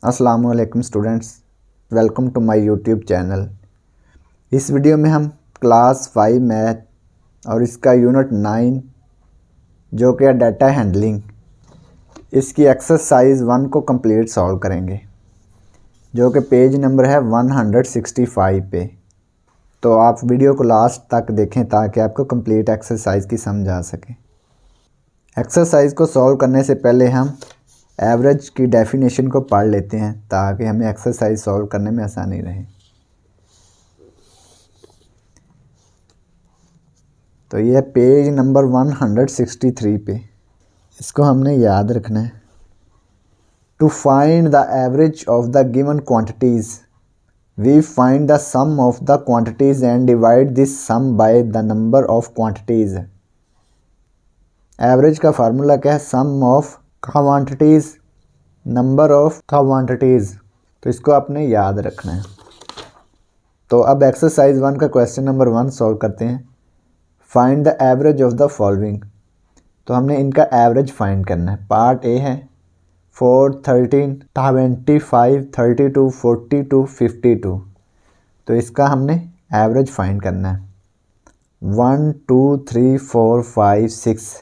अस्सलामुअलैकुम students, welcome to my YouTube channel. इस video में हम क्लास 5 मैथ और इसका यूनिट 9 जो कि डाटा हैंडलिंग, इसकी एक्सरसाइज 1 को कंप्लीट सॉल्व करेंगे, जो कि पेज नंबर है 165 पे। तो आप वीडियो को लास्ट तक देखें ताकि आपको कंप्लीट एक्सरसाइज की समझ आ सके। एक्सरसाइज को सॉल्व करने से पहले हम एवरेज की डेफिनेशन को पढ़ लेते हैं ताकि हमें एक्सरसाइज सॉल्व करने में आसानी रहे। तो यह पेज नंबर 163 पे, इसको हमने याद रखना है। To find the average of the given quantities we find the sum of the quantities and divide this sum by the number of quantities. Average का फार्मूला क्या है? Sum of quantities number of quantities. तो इसको आपने याद रखना है। तो अब एक्सरसाइज 1 का क्वेश्चन नंबर 1 सॉल्व करते हैं। Find the average of the following. तो हमने इनका एवरेज फाइंड करना है। पार्ट ए है 4, 13, 25, 32, 42, 52। तो इसका हमने एवरेज फाइंड करना है। 1, 2, 3, 4, 5,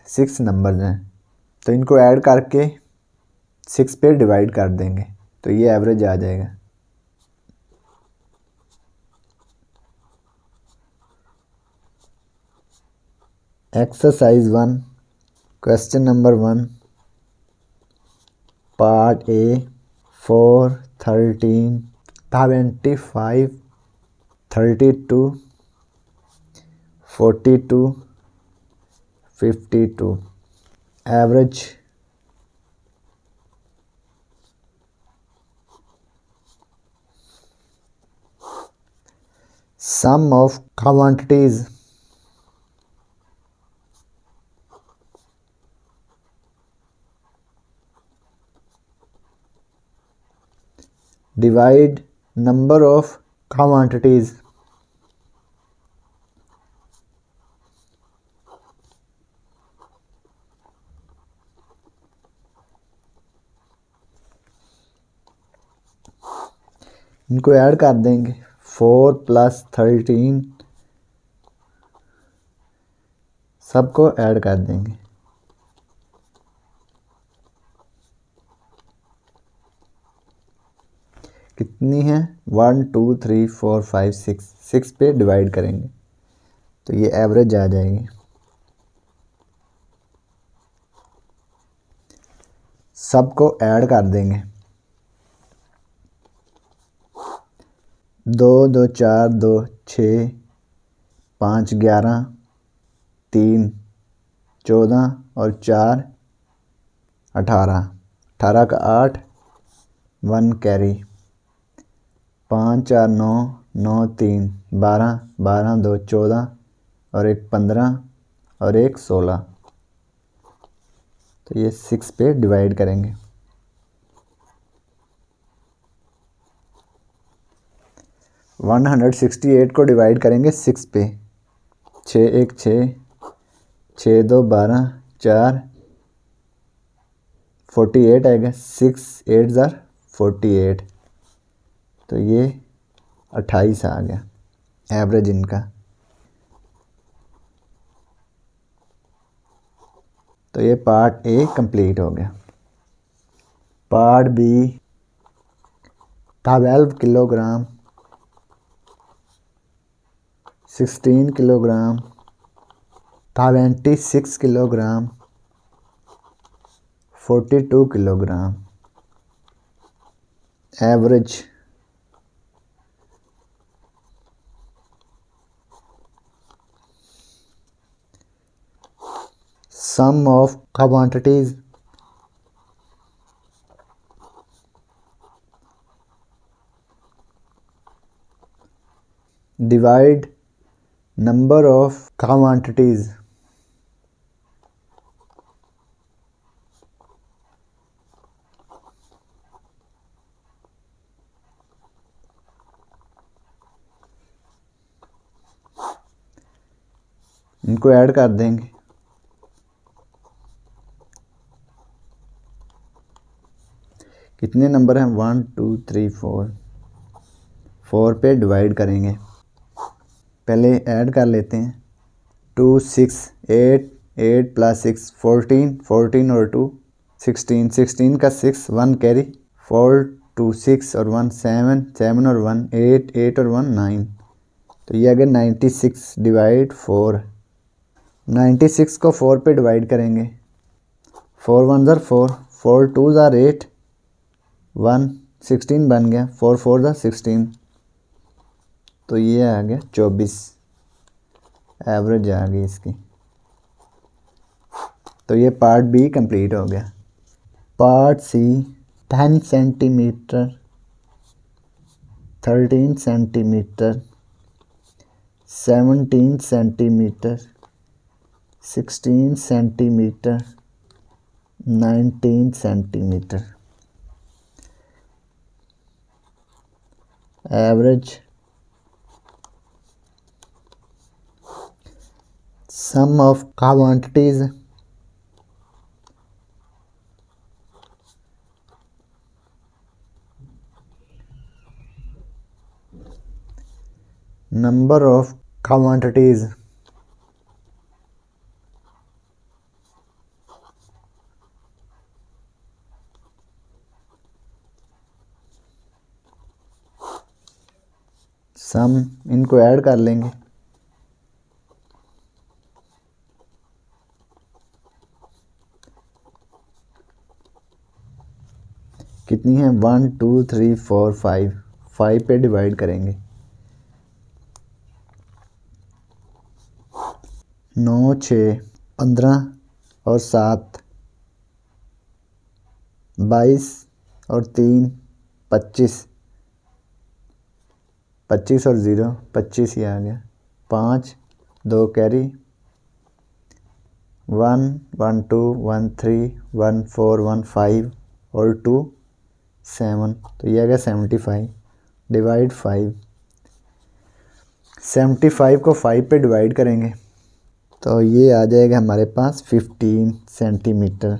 6 नंबर्स हैं, तो इनको ऐड करके 6 पे डिवाइड कर देंगे तो ये एवरेज आ जाएगा। Exercise 1 question number 1 part A 4, 13, 25, 32, 42, 52। Average sum of quantities divide number of quantities। इनको ऐड कर देंगे 4 + 13, सबको ऐड कर देंगे। कितनी है? 1, 2, 3, 4, 5, 6 पे डिवाइड करेंगे तो ये एवरेज आ जाएगी। सबको ऐड कर देंगे। 2, 2, 4, 2, 6, 5, 11, 3, 14 और 4, 18। 18 का 8, 1 कैरी। 5, 4, 9, 9, 3, 12, 12, 2, 14 और 1 15 और 1 16। तो ये 6 पे डिवाइड करेंगे। 168 को डिवाइड करेंगे 6 पे। 6 1 6, 6 2 12, 4 48 आएगा। 6 8 ज़ार 48, तो ये 28 आ गया एवरेज इनका। तो ये पार्ट ए कंप्लीट हो गया। Part B 12 kilogram, 16 kilogram, 26 kilogram, 42 kilogram. Average sum of quantities divide number of quantities। इनको ऐड कर देंगे। कितने नंबर हैं 1 2 3 4, 4 पे डिवाइड करेंगे। पहले ऐड कर लेते हैं 2 6 8 8 प्लस 6 14 14 और 2 16 16 का 6 1 कैरी 4 2 6 और 1 7 7 और 1 8 8 और 1 9। तो ये आ गया 96 डिवाइड 4। 96 को 4 पे डिवाइड करेंगे। 4 1 ज़र 4 4 2 ज़र 8 1 16 बन गया 4 4 ज़र 16। तो ये आ गया 24 एवरेज आ गई इसकी। तो ये पार्ट बी कंप्लीट हो गया। Part C 10 centimetre 13 centimetre 17 centimetre 16 centimetre 19 centimetre. Average sum of quantities number of quantities sum इनको ऐड कर लेंगे। कितनी है 1 2 3 4 5 5 पे डिवाइड करेंगे। 9 6 15 और 7 22 और 3 25 25 और 0 25 ही आ गया। 5 2 कैरी 1 1 2 1 3 1 4 1 5 और 2 7। तो ये आ गया 75 डिवाइड 5। 75 को 5 पे डिवाइड करेंगे तो ये आ जाएगा हमारे पास 15 सेंटीमीटर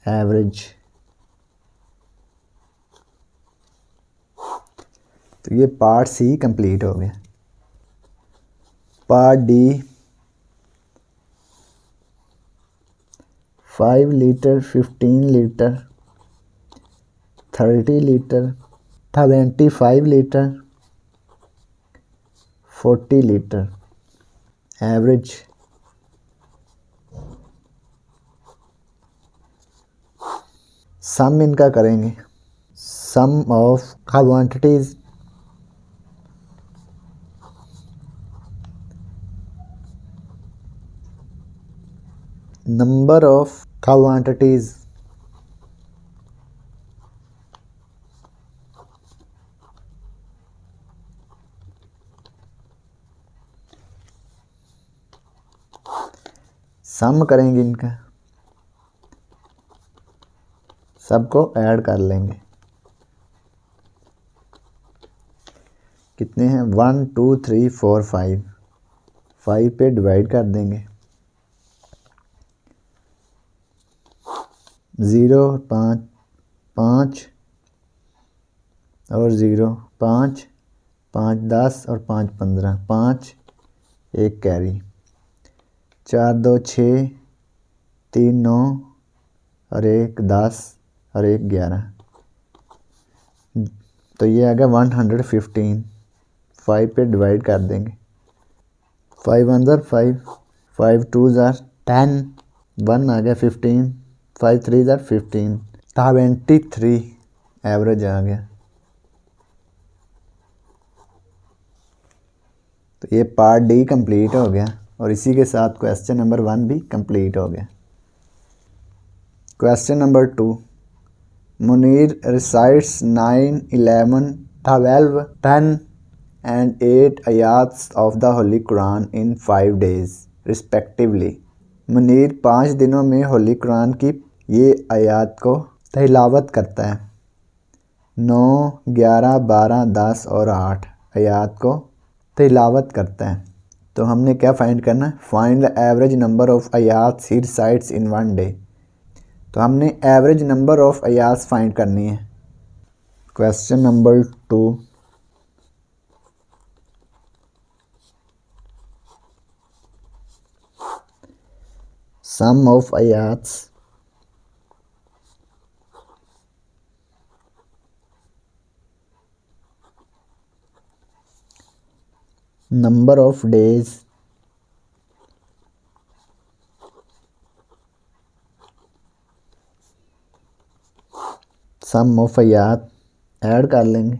एवरेज। तो ये पार्ट सी कंप्लीट हो गया। Part D 5 litre 15 litre 30 litre 25 litre 40 litre average. Sum इनका करेंगे। Sum of quantities number of quantities sum करेंगे इनका, सबको ऐड कर लेंगे। कितने हैं 1 2 3 4 5 5 पे डिवाइड कर देंगे। 0 5 5 और 0 5 5 10 और 5 15 5 1 कैरी 4 2 6 3 9 और 1 10 और 1 11। तो ये आ गया 115। 5 पे डिवाइड कर देंगे। 5 1 ज़र 5 5 2 ज़र 10 1 आ गया 15 5 3 ज़र 15 73 एवरेज आ गया। तो ये पार्ट डी कंप्लीट हो गया और इसी के साथ क्वेश्चन नंबर 1 भी कंप्लीट हो गया। Question number 2 Munir recites 9 11 12 10 and 8 ayats of the Holy Quran in 5 days respectively। Munir 5 दिनों में होली कुरान की ये आयात को तिलावत करता है। 9 11 12 10 और 8 आयात को तिलावत करता है। तो हमने क्या फाइंड करना है, find the average number of आयात ही रिसाइट्स इन 1 डे। तो हमने एवरेज नंबर ऑफ अयाज फाइंड करनी है। क्वेश्चन नंबर 2, सम ऑफ अयाज number of days sum of अयाज ऐड कर लेंगे।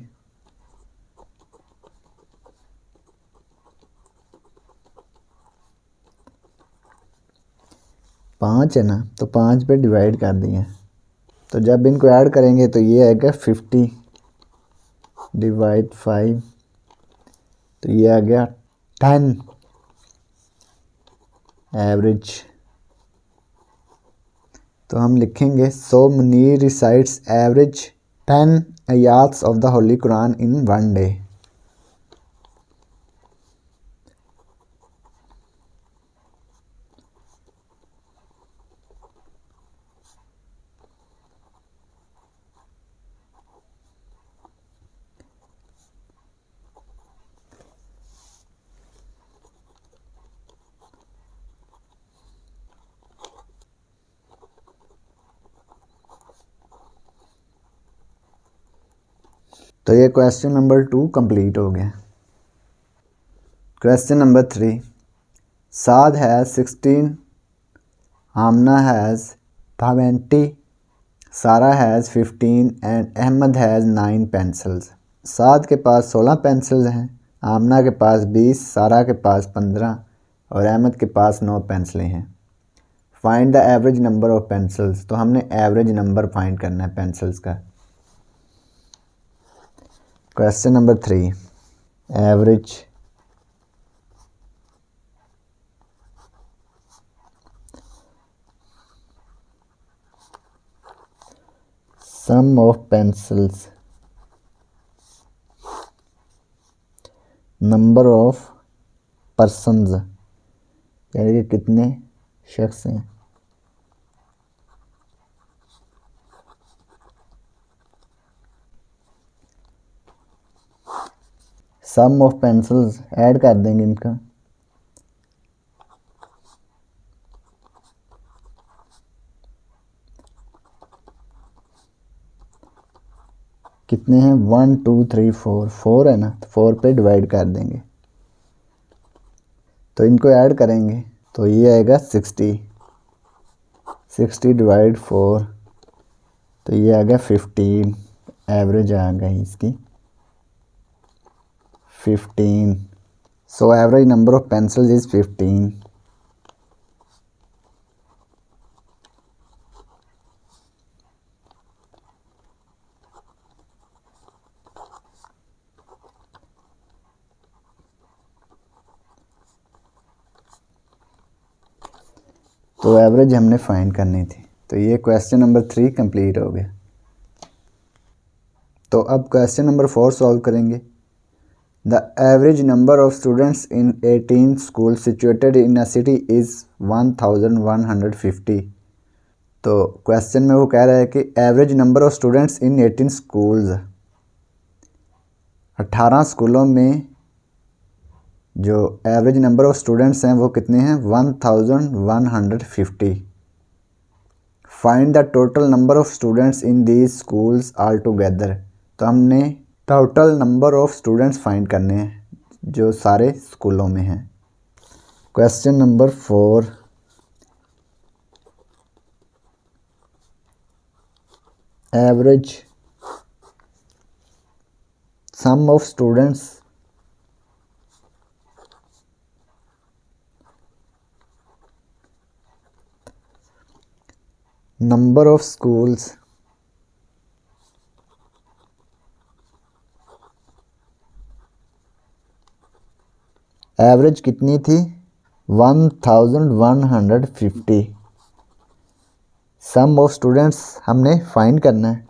5 है ना, तो 5 पे डिवाइड कर दिए। तो जब इनको ऐड करेंगे तो ये आएगा 50 डिवाइड 5, तो ये आ गया 10 एवरेज। तो हम लिखेंगे सो मुनीर रिसाइट्स एवरेज 10 आयात्स of the holy Quran in 1 day. तो ये क्वेश्चन नंबर 2 कंप्लीट हो गया। Question number 3, Saad has 16, Amna has 20, Sara has 15 and Ahmed has 9 pencils. Saad के पास 16 पेंसिल्स हैं, आमना के पास 20, सारा के पास 15 और अहमद के पास 9 पेंसिलें हैं। Find the average number of pencils. तो हमने एवरेज नंबर फाइंड करना है पेंसिल्स का। Question number 3, average sum of pencils number of persons, यानी कि कितने शख्स हैं। सम ऑफ पेंसिल्स ऐड कर देंगे इनका। कितने हैं 1 2 3 4, 4 है ना, तो 4 पे डिवाइड कर देंगे। तो इनको ऐड करेंगे तो ये आएगा 60, 60 डिवाइड 4, तो ये आ गया 15। एवरेज आ गई इसकी 15। So average number of pencils is 15। तो एवरेज हमने फाइंड करनी थी। तो ये क्वेश्चन नंबर 3 कंप्लीट हो गया। तो अब क्वेश्चन नंबर 4 सॉल्व करेंगे। The average number of students in 18 school situated in a city is 1150। तो क्वेश्चन में वो कह रहा है कि average number of students in 18 schools, 18 स्कूलों में जो एवरेज नंबर ऑफ स्टूडेंट्स हैं वो कितने हैं 1150। Find the total number of students in these schools all together. तो हमने total number of students find करने हैं जो सारे स्कूलों में हैं। Question number 4, average sum of students number of schools average कितनी थी 1150। सम ऑफ स्टूडेंट्स हमने फाइंड करना है।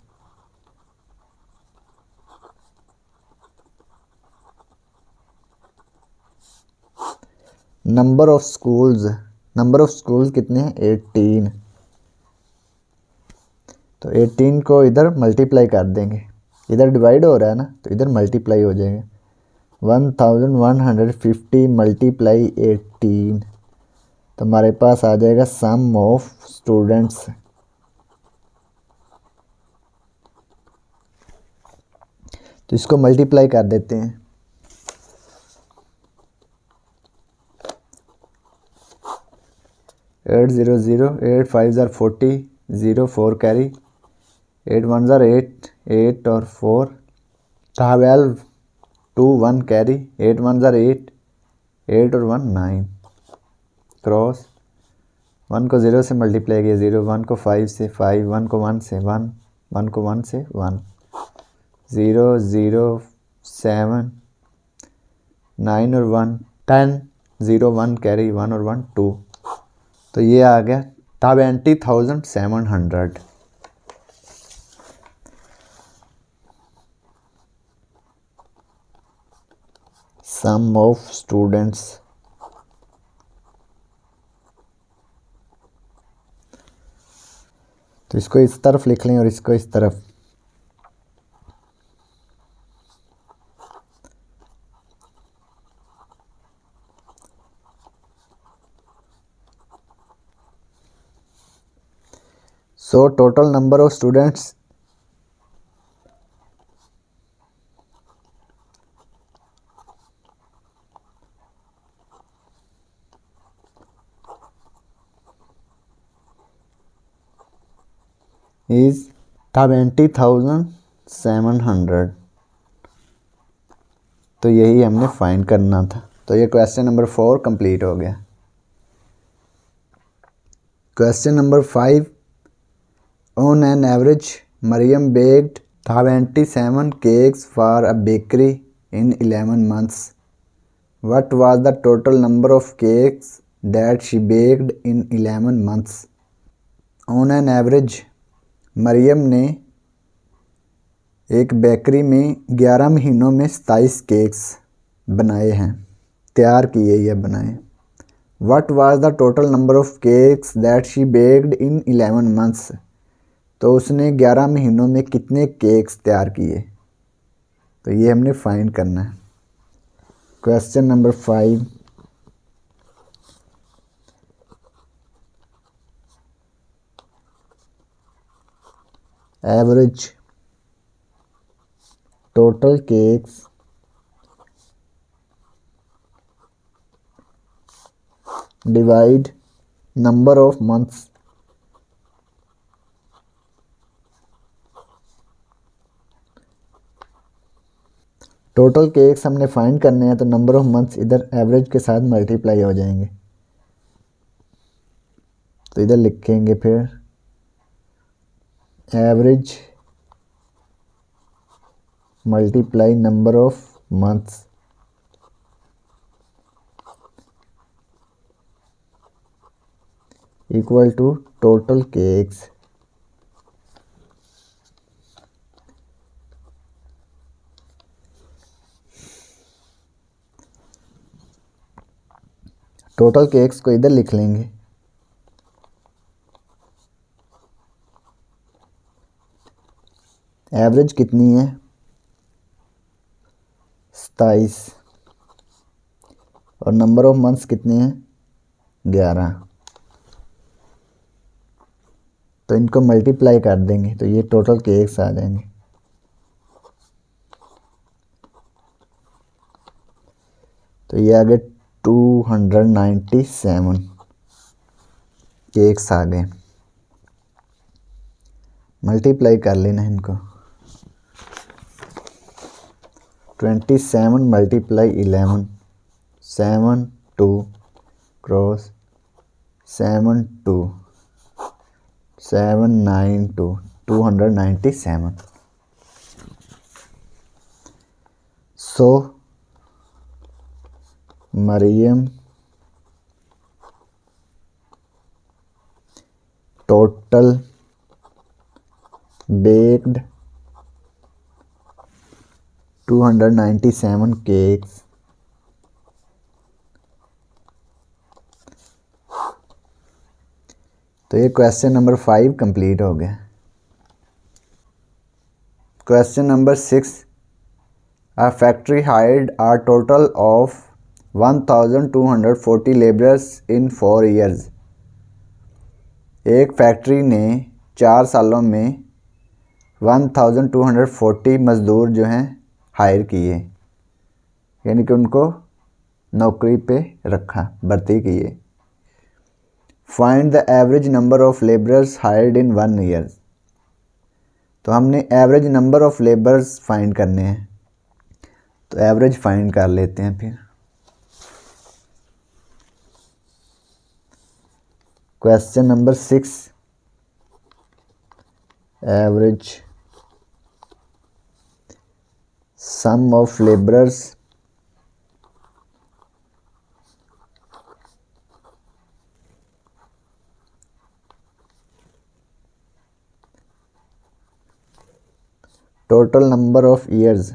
नंबर ऑफ स्कूल्स कितने हैं 18। तो 18 को इधर मल्टीप्लाई कर देंगे, इधर डिवाइड हो रहा है ना तो इधर मल्टीप्लाई हो जाएगा। 1150 मल्टीप्लाई 18, तो हमारे पास आ जाएगा सम ऑफ स्टूडेंट्स। तो इसको मल्टीप्लाई कर देते हैं। 8 0 0 8 5 ज़ार 40 0 4 कैरी 8 1 ज़ार 8 8 और 4 12 2 1 कैरी 8 1 ज़ार 8 8 और 1 9 क्रॉस 1 को 0 से मल्टीप्लाई किया 0, 1 को 5 से 5, 1 को 1 से 1, 1 को 1 से 1, 0 0 7 9 और 1 10 0 1 कैरी 1 और 1 2। तो ये आ गया 20,700। सम ऑफ स्टूडेंट्स। तो इसको इस तरफ लिख लें और इसको इस तरफ। So total number of students is 20,700। तो यही हमने फाइंड करना था। तो ये क्वेश्चन नंबर 4 कंप्लीट हो गया। Question number 5, on an average Mariam baked 27 cakes for a bakery in 11 months. What was the total number of cakes that she baked in 11 months? On an average Maryam ने एक bakery में 11 महीनों में 27 cakes बनाए हैं, तैयार किए या बनाए। What was the total number of cakes that she baked in 11 months? तो उसने 11 महीनों में कितने केक्स तैयार किए, तो ये हमने फाइंड करना है। Question number 5, average total cakes divide number of months. Total cakes हमने फाइंड करने हैं तो नंबर ऑफ मंथ्स इधर एवरेज के साथ मल्टीप्लाई हो जाएंगे। तो इधर लिखेंगे फिर average multiply number of months equal to total cakes. Total cakes को इधर लिख लेंगे। एवरेज कितनी है 27 और नंबर ऑफ मंथ्स कितने हैं 11। तो इनको मल्टीप्लाई कर देंगे तो ये टोटल केक्स आ जाएंगे। तो ये आ गए 297 केक्स आ गए। मल्टीप्लाई कर लेना इनको। 27 मल्टीप्लाई 11 7 2 क्रॉस 7 2 7 9 2 297। सो मरियम टोटल baked 297 केक्स तो ये क्वेश्चन नंबर 5 कंप्लीट हो गया। Question number 6, a factory hired a total of 1240 laborers in 4 years. एक फैक्ट्री ने 4 सालों में 1240 मज़दूर जो हैं हायर किए, यानी कि उनको नौकरी पे रखा, भर्ती किए। Find the average number of labourers hired in 1 year. तो हमने average number of labourers find करने हैं, तो एवरेज फाइंड कर लेते हैं। फिर question number 6, average sum of labourers total number of years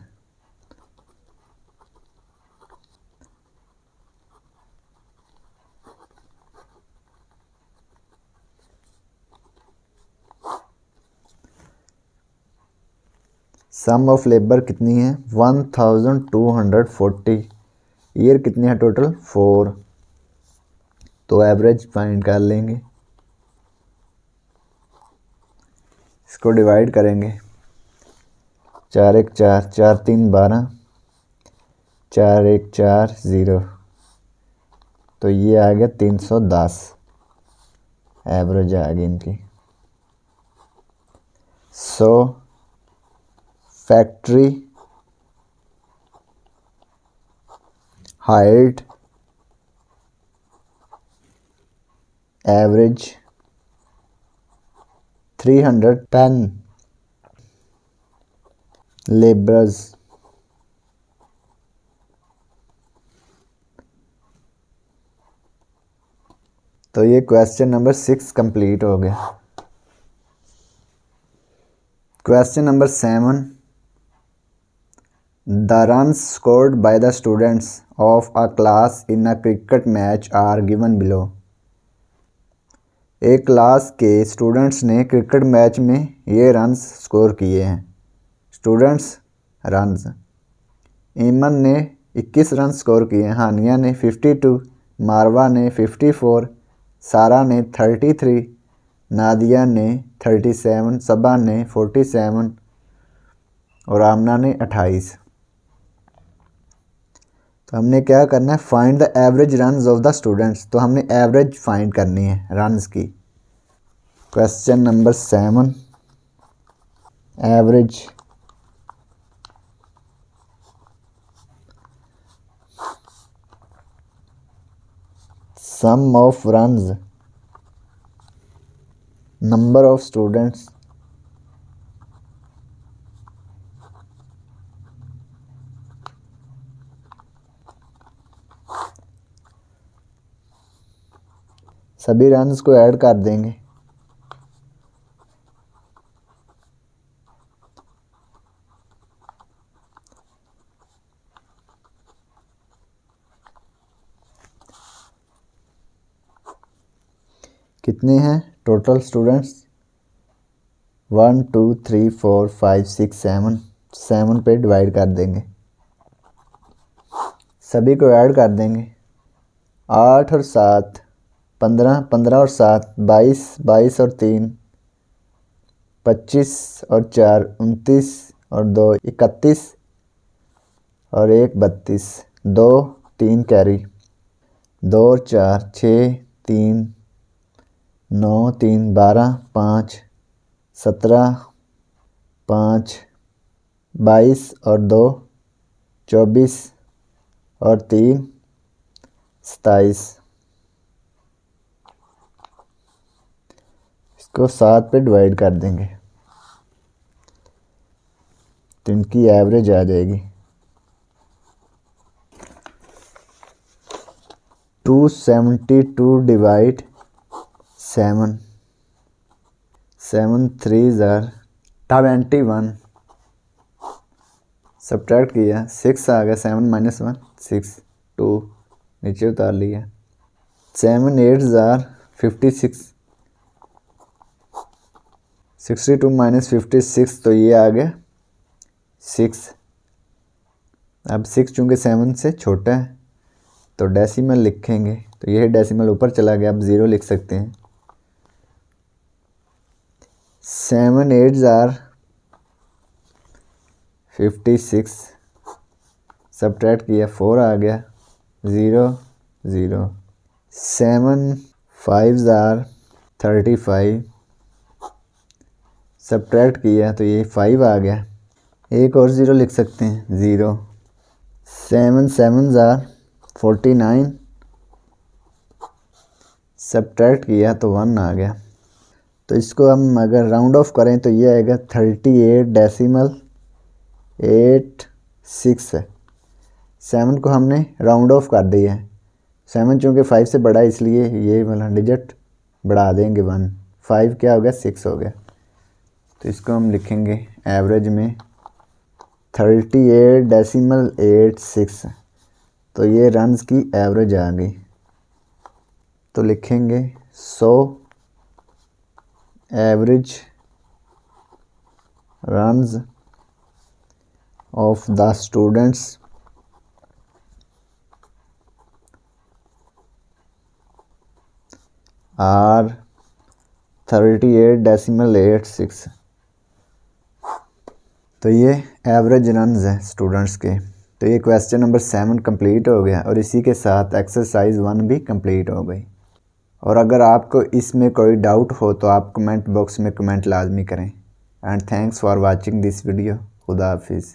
sum of labour कितनी है 1240, ईयर कितनी है टोटल 4, तो एवरेज फाइंड कर लेंगे। इसको डिवाइड करेंगे, 4 1 4, 4 3 12, 4 1 4 0, तो ये आ गया 310, एवरेज आ गई इनकी। So factory hired average 310 labourers. तो ये क्वेश्चन नंबर 6 कंप्लीट हो गया। Question number 7, the runs scored by the students of a class in a cricket match are given below. एक क्लास के स्टूडेंट्स ने क्रिकेट मैच में ये रन्स स्कोर किए हैं। स्टूडेंट्स रन्स, ईमन ने 21 रन स्कोर किए, हानिया ने 52, मारवा ने 54, सारा ने 33, नादिया ने 37, सबा ने 47 और आमना ने 28। तो हमने क्या करना है, find the average runs of the students. तो हमने एवरेज फाइंड करनी है रन्स की। Question number 7, average sum of runs number of students सभी रन्स को ऐड कर देंगे। कितने हैं टोटल स्टूडेंट्स 1 2 3 4 5 6 7, 7 पे डिवाइड कर देंगे, सभी को ऐड कर देंगे। 8 और 7 15, 15 और 7 22, 22 और 3 25 और 4 29 और 2 31 और 1 32, 2 3 कैरी, 2 और 4 6 3 9 3 12 5 17 5 22 और 2 24 और 3 27। इसको 7 पे डिवाइड कर देंगे तो इनकी एवरेज आ जाएगी 272 डिवाइड 7, 7 3 are 21, सब्ट्रैक्ट किया 6 आ गया, 7 - 1 6, 2 नीचे उतार लिया, 7 8 are 56, 62 - 56 तो ये आ गया 6। अब 6 चूँकि 7 से छोटा है तो डेसिमल लिखेंगे, तो यह डेसिमल ऊपर चला गया, अब 0 लिख सकते हैं। 7 8s आर 56, सब्ट्रैक्ट किया 4 आ गया, 0 0। 7 5s आर 35, सब्ट्रैक्ट किया तो ये 5 आ गया, एक और 0 लिख सकते हैं, 0। 7 7s आर 49, सब्ट्रैक्ट किया तो 1 आ गया। तो इसको हम अगर राउंड ऑफ करें तो ये आएगा 38.86 है। 7 को हमने राउंड ऑफ कर दिया है, 7 चूँकि 5 से बड़ा है इसलिए ये वाला डिजिट बढ़ा देंगे 1, 5 क्या हो गया 6 हो गया। तो इसको हम लिखेंगे एवरेज में 38.86, तो ये रन्स की एवरेज आ गई। तो लिखेंगे 100 average runs of the students are 38.86। तो ये एवरेज रन्स हैं स्टूडेंट्स के। तो ये क्वेश्चन नंबर 7 कंप्लीट हो गया और इसी के साथ एक्सरसाइज 1 भी कंप्लीट हो गई। और अगर आपको इसमें कोई डाउट हो तो आप कमेंट बॉक्स में कमेंट लाजमी करें। And thanks for watching this video. खुदा हाफिज़।